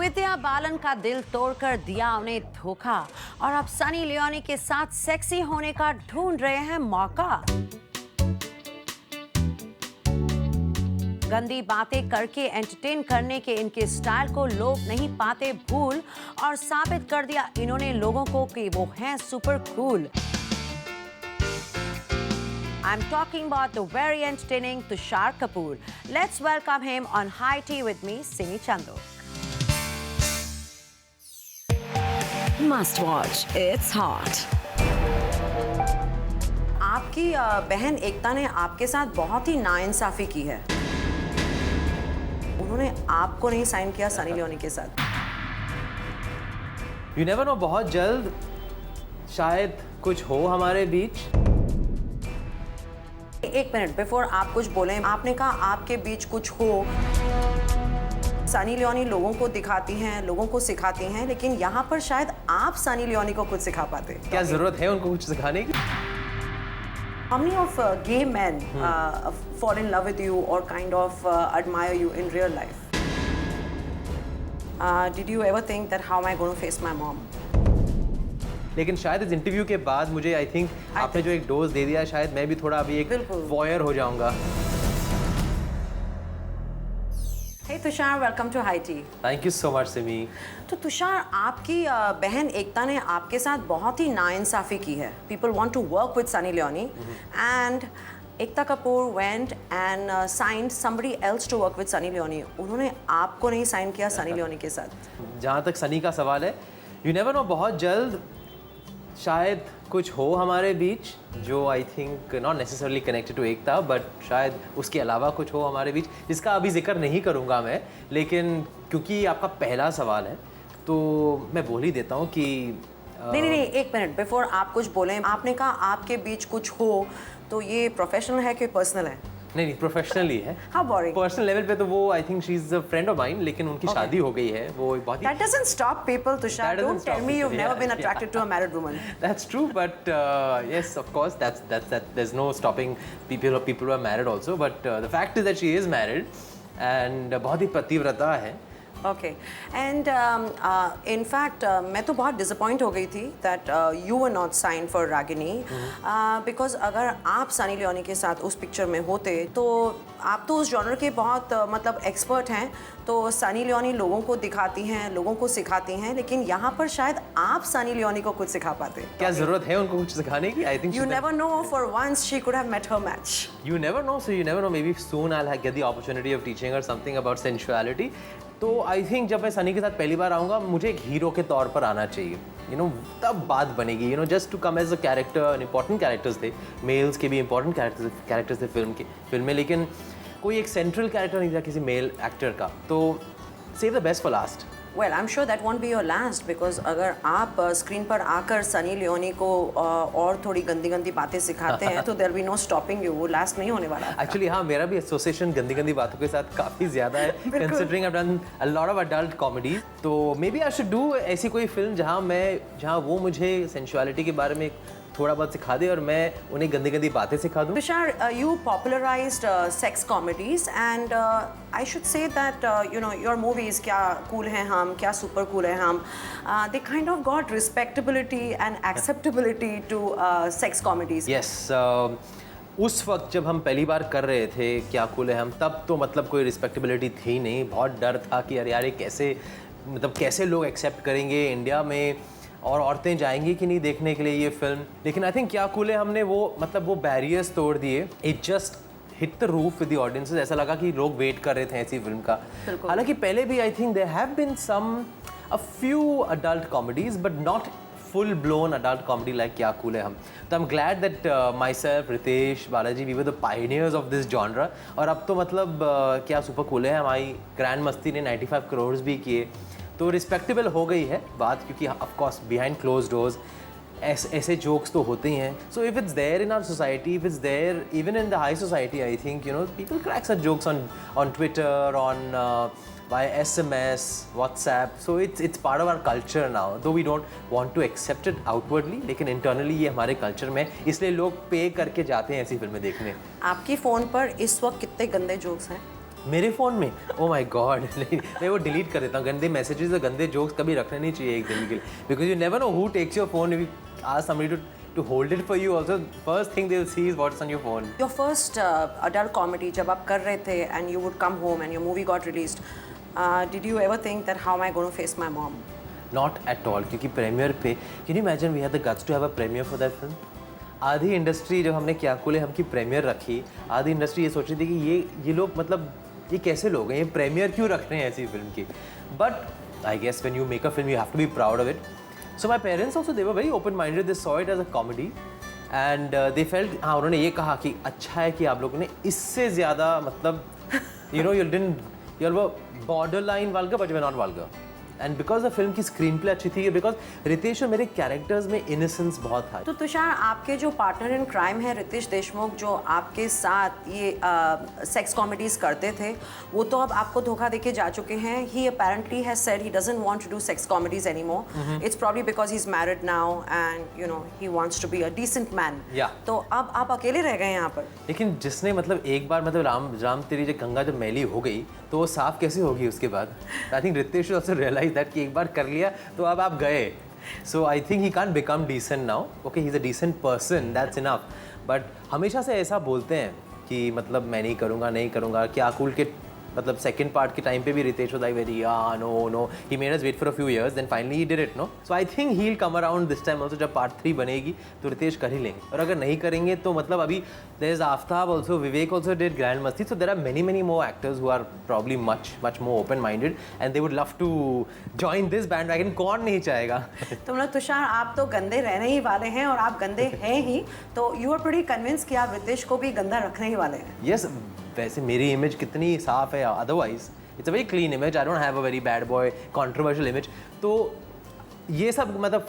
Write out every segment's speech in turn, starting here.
विद्या बालन का दिल तोड़कर दिया उन्हें धोखा और अब सनी लियोनी के साथ सेक्सी होने का ढूंढ रहे हैं मौका। गंदी बातें करके एंटरटेन करने के इनके स्टाइल को लोग नहीं पाते भूल और साबित कर दिया इन्होंने लोगों को कि वो हैं super cool. I'm talking about the very entertaining Tushar Kapoor. Let's welcome him on High Tea with me, Simi Chandu. Must watch. It's hot. आपकी बहन एकता ने आपके साथ बहुत ही नाइंसाफी की है। उन्होंने आपको नहीं साइन किया सनी लियोनी के साथ। You never know, बहुत जल्द शायद कुछ हो हमारे बीच। एक मिनट बिफोर आप कुछ बोलें, आपने कहा आपके बीच कुछ हो। सनी लियोनी लोगों को दिखाती हैं, लोगों को सिखाती हैं, लेकिन यहाँ पर शायद आप सनी लियोनी को कुछ सिखा पाते। क्या जरूरत है उनको कुछ सिखाने की? How many of gay men fall in love with you or kind of admire you in real life? Did you ever think that how am I going to face my mom? लेकिन शायद इस interview के बाद मुझे I think आपने जो एक dose दे दिया है, शायद मैं भी थोड़ा अभी एक वॉयर हो जाऊंगा। Hey Tushar, welcome to High Tea. Thank you so much Simi. तो तुषार, आपकी बहन एकता ने आपके साथ बहुत ही नाइंसाफी की है। People want to work with Sunny Leone and Ekta Kapoor went and signed somebody else to work with Sunny Leone. उन्होंने आपको नहीं साइन किया सनी लियोनी के साथ। जहाँ तक सनी का सवाल है, यू नेवर नो, बहुत जल्द शायद कुछ हो हमारे बीच जो I think not necessarily connected to Ekta, but शायद उसके अलावा कुछ हो हमारे बीच जिसका अभी जिक्र नहीं करूँगा मैं। लेकिन क्योंकि आपका पहला सवाल है तो मैं बोल ही देता हूँ कि नहीं, एक मिनट बिफोर आप कुछ बोलें, आपने कहा आपके बीच कुछ हो, तो ये प्रोफेशनल है कि पर्सनल है? नहीं, प्रोफेशनली है। How boring. पर्सनल लेवल पे तो वो I think she is a friend of mine, लेकिन उनकी शादी हो गई है। वो बहुत ही That doesn't stop people, Tushar. Don't tell me you've never been attracted to a married woman. That's true, but yes, of course, that's there's no stopping people who are married also. But the fact is that she is married and बहुत ही पतिव्रता है। Okay, and in fact, मैं तो बहुत disappoint हो गई थी that you were not signed for Ragini, because अगर आप सनी लियोनी के साथ उस पिक्चर में होते तो आप तो उस जॉनर के बहुत मतलब एक्सपर्ट हैं। तो सनी लियोनी लोगों को दिखाती हैं, लोगों को सिखाती हैं, लेकिन यहाँ पर शायद आप सनी लियोनी को कुछ सिखा पाते। क्या जरूरत है उनको कुछ सिखाने की? I think you never know. For once, she could have met her match. You never know, so you never know. Maybe soon I'll get the opportunity of teaching her something about sensuality. तो I think जब मैं सनी के साथ पहली बार आऊँगा, मुझे एक hero के तौर पर आना चाहिए, यू नो, तब बात बनेगी, you know, just to come as a character. Important characters थे, मेल्स के भी इंपॉर्टेंट कैरेक्टर्स थे फिल्म में, लेकिन कोई एक सेंट्रल कैरेक्टर नहीं था किसी मेल एक्टर का। तो save the best for last. Well, I'm sure that won't be your last, because अगर आप स्क्रीन पर आकर सनी लियोनी को और थोड़ी गंदी बातें सिखाते हैं तो there'll be no stopping you. वो लास्ट नहीं होने वाला। एक्चुअली हाँ, मेरा भी एसोसिएशन गंदी बातों के साथ काफ़ी ज़्यादा है, considering I have done a lot of adult comedy. तो maybe I should do ऐसी कोई फिल्म जहाँ वो मुझे सेंसुअलिटी के बारे में थोड़ा बहुत सिखा दे और मैं उन्हें गंदी बातें सिखा दूँ। Tushar, you popularized sex comedies, and I should say that you know, your movies क्या cool हैं हम, क्या super cool हैं हम, they kind of got respectability and acceptability to sex comedies. Yes, उस वक्त जब हम पहली बार कर रहे थे क्या कूल है हम, तब तो मतलब कोई रिस्पेक्टेबिलिटी थी नहीं। बहुत डर था कि यार ये कैसे लोग एक्सेप्ट करेंगे इंडिया में, और औरतें जाएंगी कि नहीं देखने के लिए ये फिल्म। लेकिन आई थिंक क्या कूल है हमने वो बैरियर्स तोड़ दिए। It just hit the roof with the audiences. ऐसा लगा कि लोग वेट कर रहे थे ऐसी फिल्म का। हालांकि पहले भी I think there have been a few adult comedies, but not full blown adult comedy like क्या cool है हम। तो I'm glad that myself, Ritesh, Balaji, we were the pioneers of this genre। और अब तो मतलब क्या सुपर कूल है, हमारी ग्रैंड मस्ती ने 95 करोड़ भी किए, तो रिस्पेक्टेबल हो गई है बात, क्योंकि of course behind close doors ऐसे जोक्स तो होते ही हैं। So if it's there in our society, if it's there even in the high society, I think you know people crack such jokes on Twitter, on by SMS, WhatsApp, so it's part of our culture now, though we don't want to accept it outwardly, लेकिन internally ये हमारे culture में, इसलिए लोग पे करके जाते हैं ऐसी फिल्में देखने। आपकी फ़ोन पर इस वक्त कितने गंदे जोक्स हैं? मेरे फ़ोन में ओ माय गॉड नहीं मैं वो डिलीट कर देता हूँ गंदे मैसेजेस और गंदे जोक्स कभी रखने नहीं चाहिए एक दिन के लिए because you never know who takes your phone if ask somebody to hold it for you also first thing they will see is what's on your phone your first adult comedy जब आप कर रहे थे and you would come home and your movie got released did you ever think that how am I going to face my mom not at all क्योंकि premiere पे can you imagine we had the guts to have a premiere for that film आधी industry जब हमने क्या कुले हम की premiere रखी आधी इंडस्ट्री ये सोच रही थी कि ये लोग मतलब ये कैसे लोग हैं ये प्रीमियर क्यों रख रहे हैं ऐसी फिल्म की but I guess when you make a film you have to be proud of it so my parents also they were very open minded they saw it as a comedy and they felt हाँ उन्होंने ये कहा कि अच्छा है कि आप लोगों ने इससे ज़्यादा मतलब you know you were border line vulgar but you are not vulgar and because the film की स्क्रीन प्ले अच्छी थी बिकॉज रितेश और मेरे कैरेक्टर्स में इनोसेंस बहुत था तो तुषार आपके जो पार्टनर इन क्राइम है रितेश देशमुख जो आपके साथ ये सेक्स कॉमेडीज करते थे वो तो अब आपको धोखा देके जा चुके हैं he apparently has said he doesn't want to do sex comedies anymore it's probably because he is married now and you know he wants to be a decent man तो अब आप अकेले रह गए यहाँ पर लेकिन जिसने मतलब एक बार मतलब राम तेरी जो गंगा जब मैली हो गई तो वो साफ कैसे होगी उसके बाद I think Ritesh also realize that कि एक बार कर लिया तो अब आप गए so I think he can't become decent now okay he is a decent person that's enough but हमेशा से ऐसा बोलते हैं कि मतलब मैं नहीं करूँगा क्या कूल के मतलब सेकंड पार्ट के टाइम पे भी Ritesh was like very no he made us wait for a few years then finally he did it no so I think he'll come around this time also जब part 3 बनेगी तो रितेश कर ही लेंगे और अगर नहीं करेंगे तो मतलब अभी there is Aftab also Vivek also did Grand Masti so there are many more actors who are probably much more open minded and they would love to join this bandwagon कौन नहीं चाहेगा तो मतलब तुषार आप तो गंदे रहने ही वाले हैं और आप गंदे हैं ही तो यू आर प्रीटी कन्विंस कि आप रितेश को भी गंदा रखने ही वाले हैं yes वैसे मेरी इमेज कितनी साफ है otherwise it's a very clean image I don't have a very bad boy controversial image तो ये सब मतलब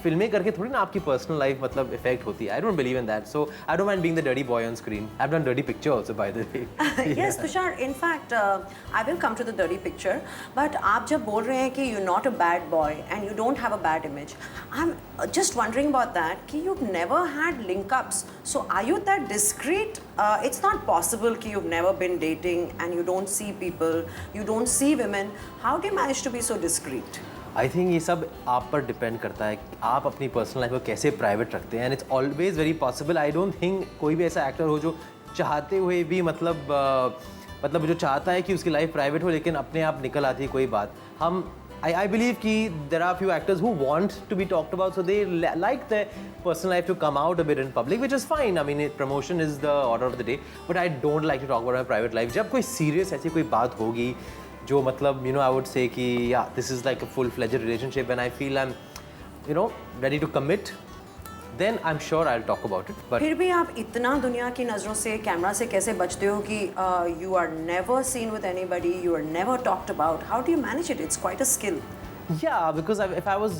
फिल्में करके थोड़ी ना आपकी पर्सनल लाइफ मतलब इफेक्ट होती है I don't believe in that so I don't mind being the dirty boy on screen I have done dirty picture also by the way yes Tushar in fact I will come to the dirty picture but आप जब बोल रहे हैं कि you not a bad boy and you don't have a bad image I am just wondering about that कि you never had linkups so are you that discreet it's not possible कि you've never been dating and you don't see people, you don't see women. How do you manage to be so discreet? I think ये सब आप पर depend करता है कि आप अपनी पर्सनल लाइफ को कैसे प्राइवेट रखते हैं and it's always very possible I don't think कोई भी ऐसा एक्टर हो जो चाहते हुए भी मतलब जो चाहता है कि उसकी लाइफ प्राइवेट हो लेकिन अपने आप निकल आती है कोई बात हम I believe कि there are few actors who want to be talked about, so they like their personal life to come out a bit in public, which is fine. I mean, promotion is the order of the day, but I don't like to talk about my private life. जब कोई serious ऐसी कोई बात होगी, जो मतलब you know I would say कि yeah, this is like a full-fledged relationship, and I feel I'm you know ready to commit. Then I'm sure I'll talk about it. But फिर भी आप इतना दुनिया की नज़रों से कैमरा से कैसे बचते हो कि you are never seen with anybody, you are never talked about. How do you manage it? It's quite a skill. Yeah, because if I was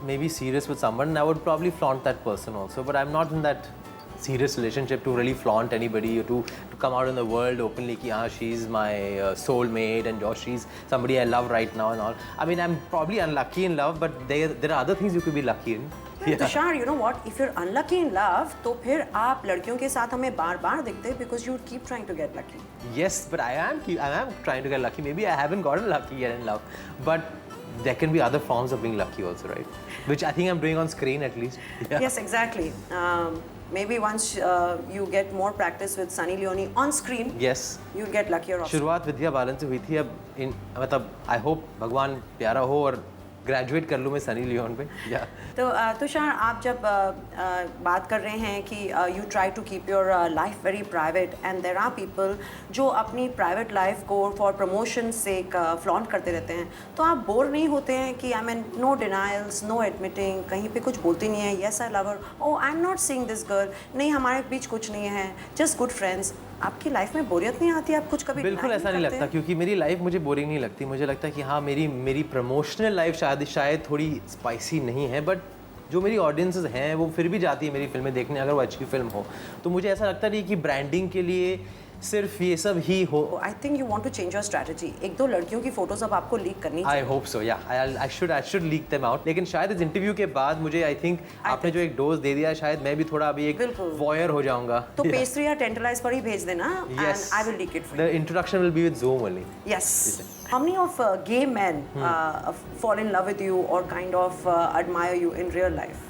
maybe serious with someone, I would probably flaunt that person also. But I'm not in that serious relationship to really flaunt anybody or to come out in the world openly कि हाँ she's my soulmate and or she's somebody I love right now and all. I mean I'm probably unlucky in love, but there are other things you could be lucky in. Tushar you know what if you're unlucky in love तो फिर आप लड़कियों के साथ हमें बार-बार दिखते हैं because you keep trying to get lucky. Yes, but I am trying to get lucky. Maybe I haven't gotten lucky yet in love, but there can be other forms of being lucky also, right? Which I think I'm doing on screen at least. Yeah. Yes, exactly. Maybe once you get more practice with Sunny Leone on screen, yes, you'll get luckier also. शुरुआत विद्या बालन से हुई थी अब मतलब I hope भगवान प्यारा हो और ग्रेजुएट कर लूँ मैं सनी लियोन पे या तो तुषार आप जब बात कर रहे हैं कि you try to keep your life very private and there are people जो अपनी प्राइवेट लाइफ को फॉर प्रमोशन से फ्लॉन्ट करते रहते हैं तो आप बोर नहीं होते हैं कि I mean no denials no admitting कहीं पे कुछ बोलती नहीं है yes I love her oh I am not seeing this girl नहीं हमारे बीच कुछ नहीं है जस्ट गुड फ्रेंड्स आपकी लाइफ में बोरियत नहीं आती आप कुछ कभी बिल्कुल ऐसा नहीं लगता क्योंकि मेरी लाइफ मुझे बोरिंग नहीं लगती मुझे लगता है कि हाँ मेरी प्रमोशनल लाइफ शायद थोड़ी स्पाइसी नहीं है बट जो मेरी ऑडियंसेस हैं वो फिर भी जाती है मेरी फिल्में देखने अगर वो अच्छी फिल्म हो तो मुझे ऐसा लगता नहीं कि ब्रांडिंग के लिए सिर्फ ये सब ही हो। I think you want to change your strategy. एक दो लड़कियों की फोटोज अब आपको लीक करनी आई चाहिए। होप सो, या I should leak them out. लेकिन शायद इस इंटरव्यू के बाद मुझे आई थिंक आपने जो एक डोज दे दिया, शायद मैं भी थोड़ा अभी एक बिल्कुल। वॉयर हो जाऊंगा। तो पेस्ट्री या टेंटलाइज पर ही भेज देना and Yes. I will leak it for The introduction will be with Zoom only. you. Yes. How many of gay men fall in love with you or kind of admire you in real life?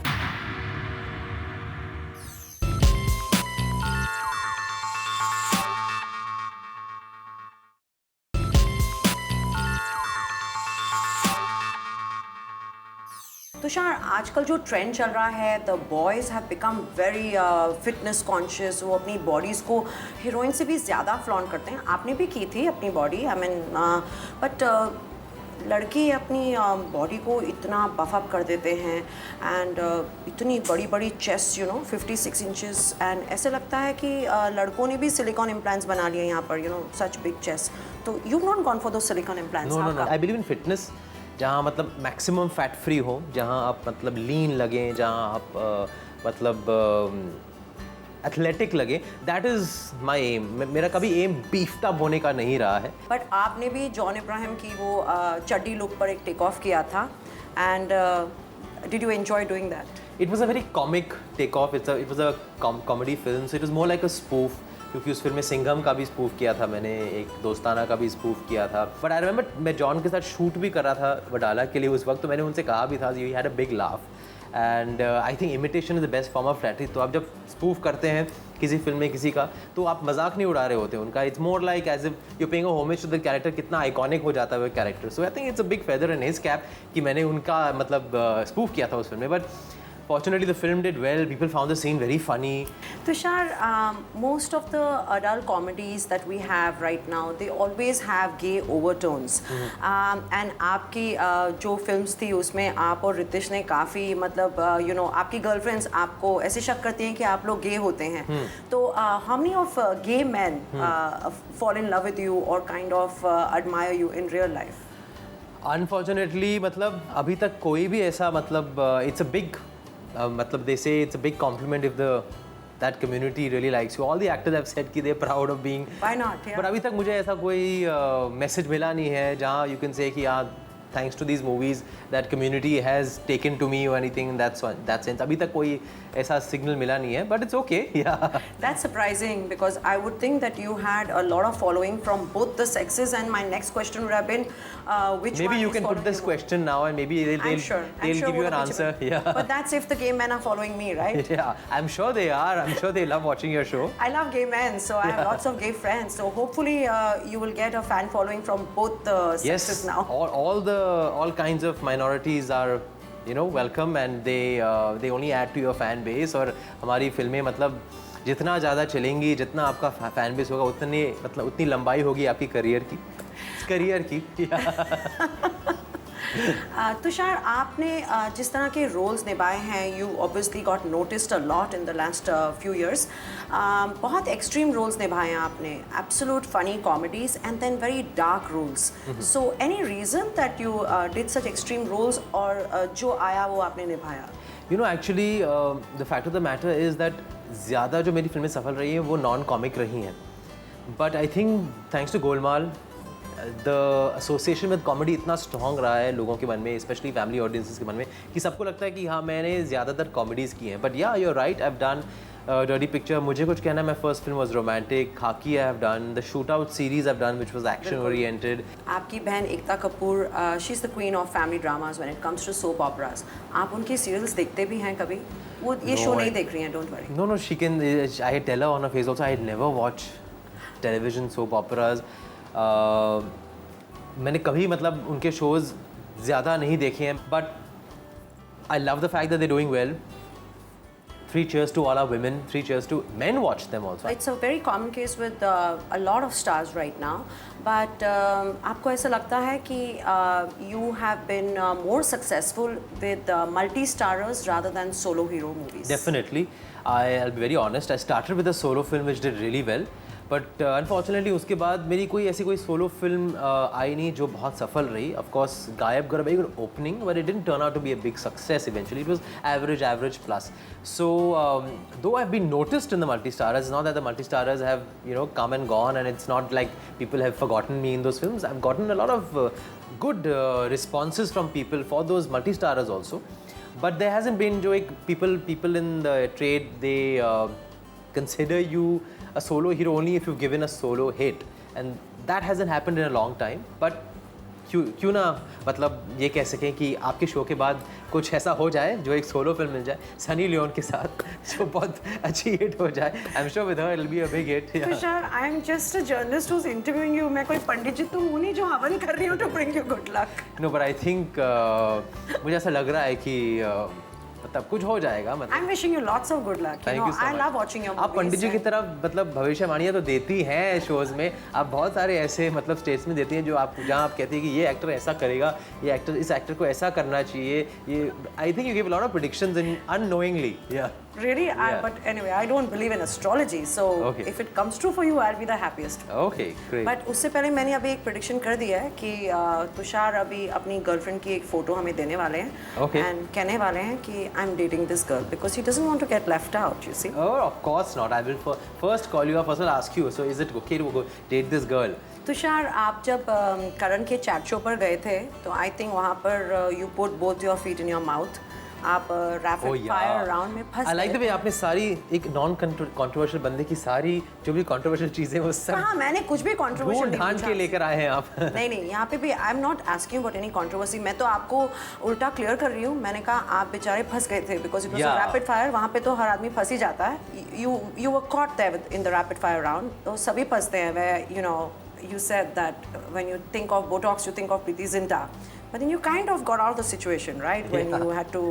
Tushar, आजकल जो trend चल रहा है, the boys have become very fitness conscious. वो अपनी bodies को heroine से भी ज़्यादा फ्लॉन्ट करते हैं। आपने भी की थी अपनी बॉडी, आई मीन, बट लड़के अपनी बॉडी को इतना बफ अप कर देते हैं एंड इतनी बड़ी बड़ी चेस्ट, 56 इंचेस, एंड ऐसे लगता है कि लड़कों ने भी सिलिकॉन इम्प्लांट्स बना लिए यहाँ पर, सच बिग चेस्ट। तो यू नॉट गॉन फॉर दो silicon implants? No. I believe in fitness. जहाँ मतलब मैक्सिमम फैट फ्री हो, जहाँ आप मतलब लीन लगें, जहाँ आप मतलब एथलेटिक लगे, दैट इज़ माई एम। मेरा कभी एम बीफ्ड अप होने का नहीं रहा है। बट आपने भी जॉन इब्राहिम की वो चड्डी लुक पर एक टेक ऑफ किया था, and did you enjoy doing that? It was a very comic takeoff. It was a comedy film, so it was more like a spoof. क्योंकि उस फिल्म में सिंघम का भी स्पूफ किया था मैंने, एक दोस्ताना का भी स्पूफ किया था। बट आई रिमेंबर मैं जॉन के साथ शूट भी कर रहा था वडाला के लिए उस वक्त, तो मैंने उनसे कहा भी था, you had a big laugh and I think imitation is the best form of flattery. तो आप जब स्पूफ करते हैं किसी फिल्म में किसी का, तो आप मजाक नहीं उड़ा रहे होते उनका। It's more like as if you paying a homage to the character. कितना आइकॉनिक हो जाता है वो character. So I think it's a big feather in his cap कि मैंने उनका मतलब स्पूफ किया था उस फिल्म में। But fortunately the film did well. People found the scene very funny. Tushar, most of the adult comedies that we have right now, they always have gay overtones. And आपकी जो films थी उसमें आप और रितिश ने काफ़ी मतलब आपकी गर्लफ्रेंड्स आपको ऐसे शक करती हैं कि आप लोग गे होते हैं। तो how many of gay men fall in love with you or kind of admire you in real life? Unfortunately मतलब अभी तक कोई भी ऐसा मतलब it's a big मतलब they say it's a big compliment if that community really likes you. All the actors have said कि they're proud of being. Why not? Yeah. But अभी तक मुझे ऐसा कोई मैसेज मिला नहीं है जहाँ you can say कि हाँ thanks to these movies that community has taken to me or anything in that sense. अभी तक कोई ऐसा सिग्नल मिला नहीं है, but it's okay. Yeah. That's surprising because I would think that you had a lot of following from both the sexes, and my next question would have been which Maybe one you is can put following this you more? question now and maybe they'll give you an answer. Yeah. But that's if the gay men are following me, right? Yeah, I'm sure they are. I'm sure they love watching your show. I love gay men, so I have lots of gay friends. So hopefully you will get a fan following from both the sexes now. All kinds of minorities are welcome and they only add to your fan base. और हमारी फिल्में मतलब जितना ज़्यादा चलेंगी, जितना आपका fan base होगा, उतनी लंबाई होगी आपकी करियर की। तुषार, आपने जिस तरह के रोल्स निभाए हैं, you obviously got noticed a lot in the last few years. बहुत एक्सट्रीम रोल्स निभाए हैं आपने, absolute funny comedies and then very dark roles. So any reason that you did such extreme roles, और जो आया वो आपने निभाया? Actually the fact of the matter is that ज़्यादा जो मेरी फिल्में सफल रही हैं वो नॉन कॉमिक रही हैं। But I think thanks to Golmaal the association with comedy इतना स्ट्रॉन्ग रहा है लोगों के मन में, स्पेशली फैमिली ऑडियंसेस के मन में, कि सबको लगता है कि हाँ मैंने ज़्यादातर कॉमेडीज़ की हैं। बट या you are right, I have done dirty picture, मुझे कुछ कहना, my first film was romantic, Khakee I have done, the shootout series I have done which was action oriented. आपकी बहन Ekta Kapoor, she is the queen of family dramas when it comes to soap operas. आप उनके serials देखते भी हैं कभी? वो ये शो नहीं देख रही हैं, don't worry. No, she can. I tell her on her face also. I never watch television soap operas. मैंने कभी मतलब उनके शोज़ ज़्यादा नहीं देखे हैं, but I love the fact that they doing well. 3 cheers to all our women, 3 cheers to men, watch them also. It's a very common case with a lot of stars right now, but आपको ऐसा लगता है कि you have been more successful with multi-starrers rather than solo hero movies? Definitely. I'll be very honest, I started with a solo film which did really well, but unfortunately उसके बाद मेरी कोई ऐसी कोई सोलो फिल्म आई नहीं जो बहुत सफल रही. ऑफ कोर्स गायब got a very good opening, but it didn't turn out to be a big success eventually. It was average plus. So though I've been noticed in the multi-starrers, it's not that the multi-starrers have, you know, come and gone, and it's not like people have forgotten me in those films. I've gotten a lot of good responses from people for those multi-starrers also. But there hasn't been जो एक people in the trade, they consider you a solo hero only if you've given a solo hit, and that hasn't happened in a long time. But क्यों ना मतलब ये कह सकें कि आपके शो के बाद कुछ ऐसा हो जाए जो एक सोलो फिल्म मिल जाए सनी लियोन के साथ जो बहुत अच्छी हिट हो जाए. I am sure with her it will be a big hit. Tushar, I am just a journalist who is interviewing you. मैं कोई पंडित जी तो हूँ नहीं जो हवन कर रही हूँ to bring you good luck. No, but I think मुझे ऐसा लग रहा है कि मतलब कुछ हो जाएगा. मतलब I am wishing you lots of good luck. Thank you so much. I love watching your आप पंडित जी की तरह मतलब भविष्यवाणियाँ तो देती हैं शोज में. आप बहुत सारे ऐसे मतलब स्टेट्स में देती हैं जो आप जहाँ आप कहती हैं कि ये एक्टर ऐसा करेगा, ये एक्टर इस एक्टर को ऐसा करना चाहिए. ये आई think you give a lot of predictions in unknowingly. या Really? But anyway, I don't believe in astrology. So if it comes true for you, I'll be the happiest. Okay, great. But उससे पहले मैंने अभी एक prediction कर दिया है कि तुषार अभी अपनी गर्लफ्रेंड की एक फोटो हमें देने वाले हैं. Okay. And कहने वाले हैं कि I'm dating this girl because he doesn't want to get left out. You see? Oh, of course not. I will first call you up. First, I'll ask you. So, is it okay to go date this girl? Tushar, आप जब करण के chat show पर गए थे तो I think वहाँ पर you put both your feet in your mouth. आप रैपिड फायर राउंड में फंस गए. I like the way आपने सारी एक नॉन कंट्रोवर्शियल बंदे की सारी जो भी कंट्रोवर्शियल चीजें वो सब हाँ, मैंने कुछ भी कंट्रोवर्शियल नहीं ढूंढ के लेकर आए हैं आप. नहीं, यहाँ पे भी आई am not asking about any controversy. मैं तो आपको उल्टा क्लियर कर रही हूँ. मैंने कहा आप बेचारे फंस गए थे because it was rapid fire. वहाँ पे तो हर आदमी फंस ही जाता है. You were caught there in the rapid fire round. तो सभी फंसते हैं. Way you know you said that when you think of Botox, you think of Preeti Zinta. But then you kind of got out of the situation, right? When you had to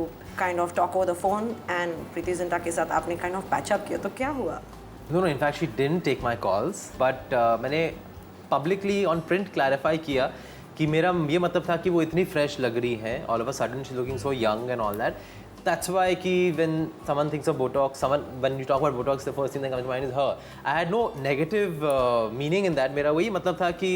kind of talk over the phone and Preeti Zinta के साथ आपने kind of patch up किया. तो क्या हुआ? No, in fact, she didn't take my calls. But मैंने publicly on print clarify किया कि मेरा ये मतलब था कि वो इतनी fresh लग रही है. All of a sudden, she's looking so young and all that. That's why when someone thinks of Botox, when you talk about Botox, the first thing that comes to mind is her. I had no negative meaning in that. मेरा वही मतलब था कि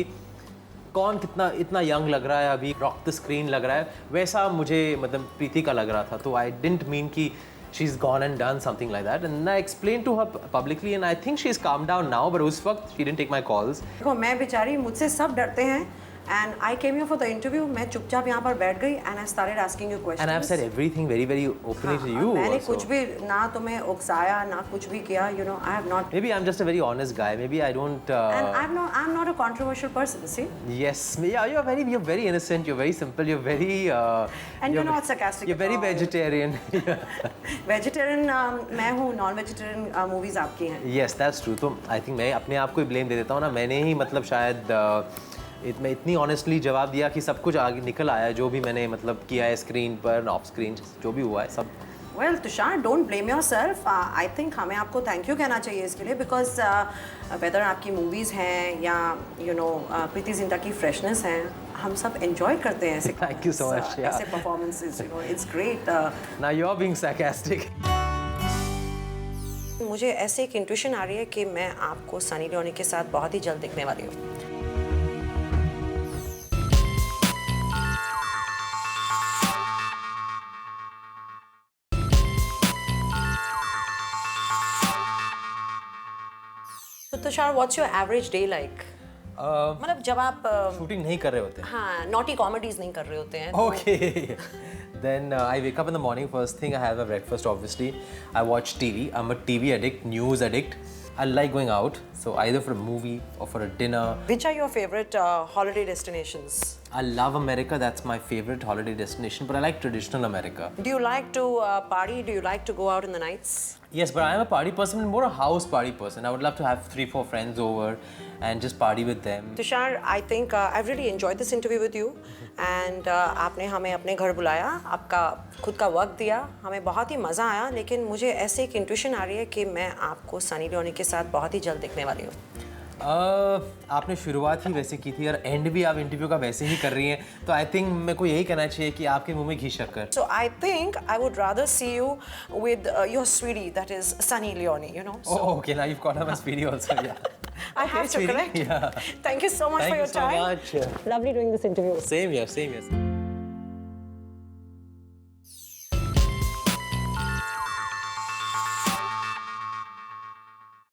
कौन कितना इतना young लग रहा है अभी, रॉक द स्क्रीन लग रहा है, वैसा मुझे मतलब प्रीति का लग रहा था. तो आई डिडंट मीन कि she's gone and done something like that. And I explained to her publicly and I think she's calmed down now, but उस वक्त she didn't take my calls. देखो, मैं बेचारी, मुझसे सब डरते हैं. And I came here for the interview. मैं चुपचाप यहाँ पर बैठ गई and I started asking you questions. And I've said everything very, very openly to you. मैंने also. कुछ भी ना तुम्हें उकसाया ना कुछ भी किया. You know, I have not. Maybe I'm just a very honest guy. Maybe I don't. And I'm not a controversial person. See? Yes, yeah, you're very innocent. You're very simple. You're very. And you're not sarcastic. You're very vegetarian. Vegetarian मैं हूँ. Non-vegetarian movies आपकी हैं. Yes, that's true. तो I think मैं अपने आप को ही blame दे देता हूँ ना. मैंने ही मतलब शायद मैं इतनी ऑनेस्टली जवाब दिया कि सब कुछ आगे निकल आया जो भी मैंने मतलब किया है स्क्रीन पर, ऑफ स्क्रीन जो भी हुआ है सब. Well, Tushar, don't blame yourself. I think हमें आपको थैंक यू कहना चाहिए इसके लिए because whether आपकी मूवीज़ हैं या you know प्रीति जिंटा की फ्रेशनेस हैं, हम सब एंजॉय करते हैं ऐसे. Thank you so much. Yeah. ऐसे performances, you know, it's great. Now you're being sarcastic. मुझे ऐसे एक इंट्यूशन आ रही है कि मैं आपको सनी लियोनी के साथ बहुत ही जल्द दिखने वाली हूँ. तो Tushar, what's your average day like? मतलब जब आप शूटिंग नहीं कर रहे होते. हाँ, नॉटी कॉमेडीज नहीं कर रहे होते हैं. Okay. Then I wake up in the morning. First thing, I have a breakfast. Obviously, I watch TV. I'm a TV addict, news addict. I like going out, so either for a movie or for a dinner. Which are your favorite holiday destinations? I love America. That's my favorite holiday destination. But I like traditional America. Do you like to party? Do you like to go out in the nights? Yes, but I am a party person, more a house party person. I would love to have 3-4 friends over and just party with them. Tushar, I think I've really enjoyed this interview with you. And आपने हमें अपने घर बुलाया, आपका खुद का वक्त दिया, हमें बहुत ही मज़ा आया. लेकिन मुझे ऐसे एक इंट्यूशन आ रही है कि मैं आपको सनी लियोनी के साथ बहुत ही जल्द दिखने वाली हूँ. आपने शुरुआत ही वैसे की थी और एंड भी आप इंटरव्यू का वैसे ही कर रही हैं, तो आई थिंक मेरे को यही कहना चाहिए कि आपके मुंह में घी शक्कर. So I think I would rather see you with your sweetie, that is Sunny Leone, you know. So. Oh, okay, now you've called her my sweetie also, yeah. I have to, Chiri. correct? Yeah. Thank you so much Thank for you your so time. much. Lovely doing this interview. Same here, same here.